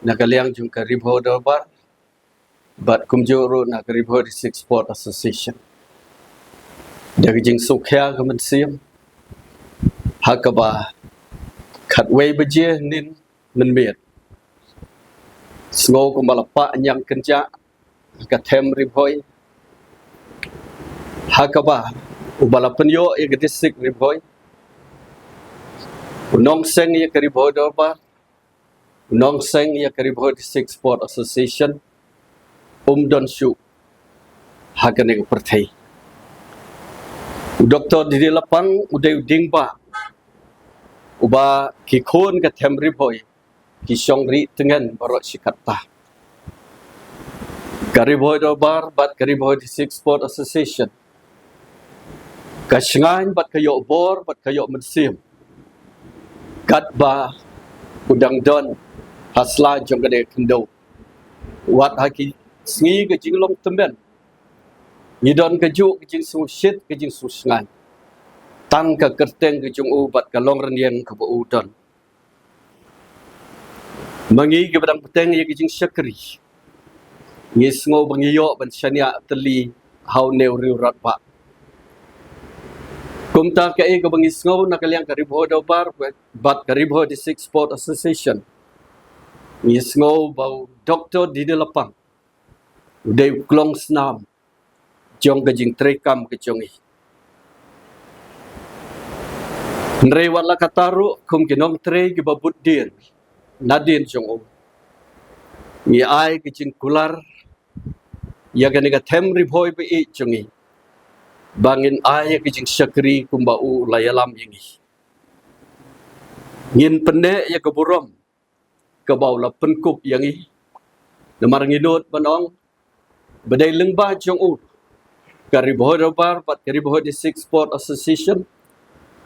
nakaliang jung Ka Ri Bhoi Dorbar bat kumjuru na Ka Ri Bhoi District Sport Association dari jing sukhya kemensiam hakaba khatwei beje nin menmiet sngo kumalapa nyang kenja ka them Ri Bhoi hakaba ubala penyo e district Ri Bhoi unong seng ye Ka Ri Bhoi Dorbar unong seng ye Ka Ri Bhoi District Sport Association don shu hakane perthai Dr.D.D Lapang udai dingba uba ki khon ka them Ri Bhoi ki song ri tengan barot sikata Ka Ri Bhoi Dorbar bat Ka Ri Bhoi District Sport Association ka shngan bat kayo bor bat kayo mensim kat ba udang don hasla jong gade kendo wat haki sngi ke jinglong temben ngidon ke ju ke jing su shit ke jing su shngan tang ka kerteng ke jung u bat ka long rendian ke bu udon mangi ke badang peteng ye ke jing syakri ngi sngo bangiyo ban syania teli hau neu riu rat ba kumta ke e ke bangi sngo nakaliang Ka Ri Bhoi Dorbar bat Ka Ri Bhoi District Sport Association ngi sngo bau Dr.D.D Lapang udai klong snam jong ke jing trekam ke jongi nrei wala kataru kum kinong tre ke babut din nadin jong o ngi ai ke jing kular ya ga nega them Ri Bhoi be e jongi bangin ai ke jing syakri kumba u layalam yingi ngin pende ya ke burom ke bau la penkup yangi namar ngidot banong badai lengba jong u Ka Ri Bhoi Dorbar bat Ka Ri Bhoi District Sport Association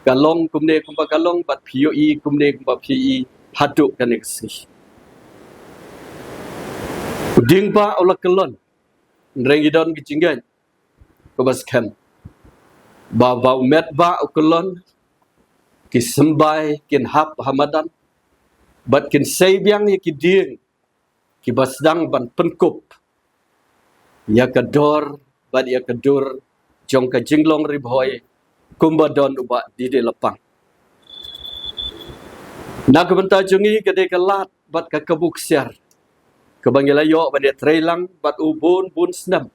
kalong kumne kumba kalong bat POE kumne kumba PE haduk kaneksi dingba ola kelon rengidon kicinggan kobas kem ba met ba ukelon ki sembai kin hap hamadan bat kin seibyang ye ki ding ki basdang ban penkup ya kador bat ya kadur jong ka jinglong Ri Bhoi kumba don uba D.D Lapang na kebenta jungi kede kelat bat ka kabuk siar kebangilayo ban dia trailang bat ubun bun snam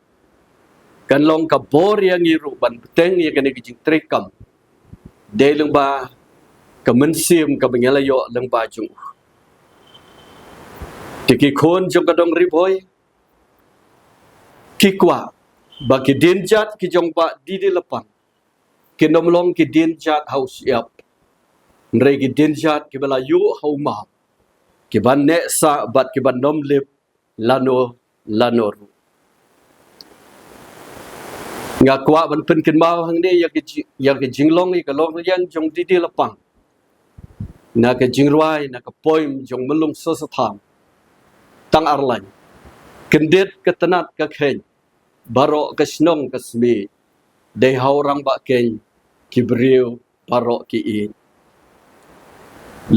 kan long ka bor yang ngiru ban beteng yang kene kijing trekam de lengba kemensim kebangilayo lengba jung tiki khon jong kadong Ri Bhoi kikwa bagi dinjat ki jong ba D.D Lapang kinomlong ki dinjat haus yap nrei ki dinjat ki bala yu hau ma ki ban ne sa bat ki ban nom lip lano ru nga kwa ban pen kin mau hang ne ya ki jinglong i ka long yang jong D.D Lapang na ka jingruai na ka poim jong melung so tham tang arlan kendet ketenat ka khen barok ke snong ke smi de haurang ba ken kibriu barok ki i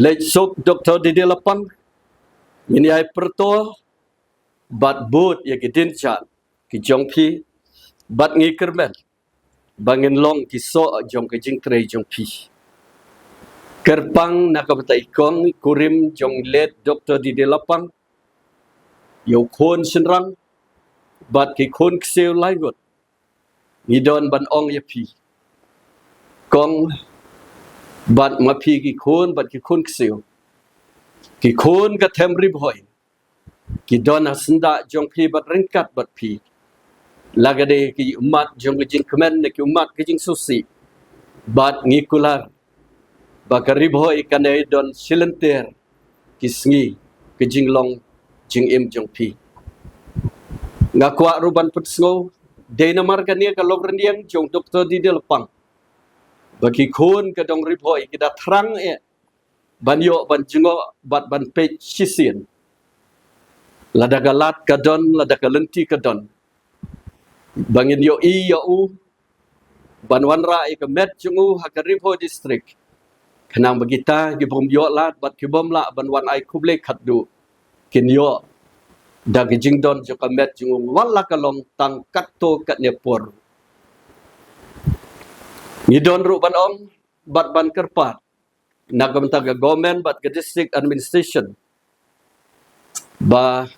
lech sok Dr.D.D Lapang ini ai perto bat but ya ki dincha ki jong pi bat ngi kermen bangin long ki so jong ke jing tre jong pi kerpang nakabata ikong kurim jong let Dr.D.D Lapang yo khon senrang bat ki khon kseu laigot ngidon ban ong ya pi kong bat ma pi ki khon bat ki khon kseu ki khon ka them Ri Bhoi ki don asnda jong pi bat ringkat bat pi lagade ki umat jong jing kemen ki umat ki jing susi bat ngikular ba Ka Ri Bhoi kanai don silenter ki sngi ki jinglong jing im jong pi ngakwa ruban putsngo de namar kania ka log rendiang jong Dr.D.D Lapang bagi khon ka dong Ri Bhoi kita terang banyo ban jingo bat ban pe chisin lada galat ka don lada kalenti ka don bangin yo i yo u ban wanra ka met jungu ha Ka Ri Bhoi District kanang bagita gibom yo lat bat kibom la ban wan ai kuble khatdu kinyo dagi jingdon jo kamet jung wala kalong tang katto katnya por ngidon ru ban ong bat ban kerpat nagam taga government bat ke district administration ba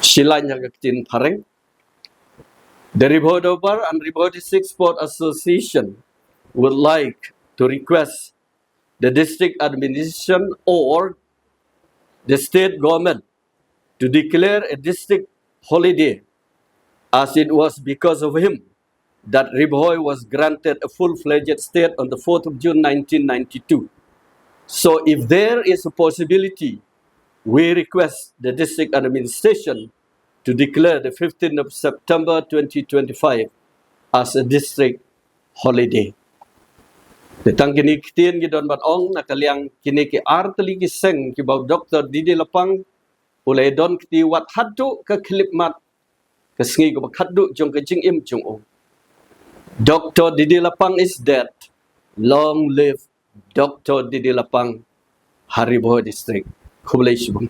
silanya ketin pareng the Ka Ri Bhoi Dorbar and Ka Ri Bhoi District Sport Association would like to request the district administration or the state government to declare a district holiday, as it was because of him that Ka Ri Bhoi was granted a full-fledged state on the 4th of June 1992. So if there is a possibility, we request the district administration to declare the 15th of September 2025 as a district holiday. Detang kini kitin gidon bat ong nakaliang kini ki artali giseng ki bau Dr.D.D Lapang ulay don kiti wat haddu ke klipmat ke sengi ko haddu jong ke jing im jong ong. Dr.D.D Lapang is dead. Long live Dr.D.D Lapang, Ka Ri Bhoi District. Khubor Sngewlem.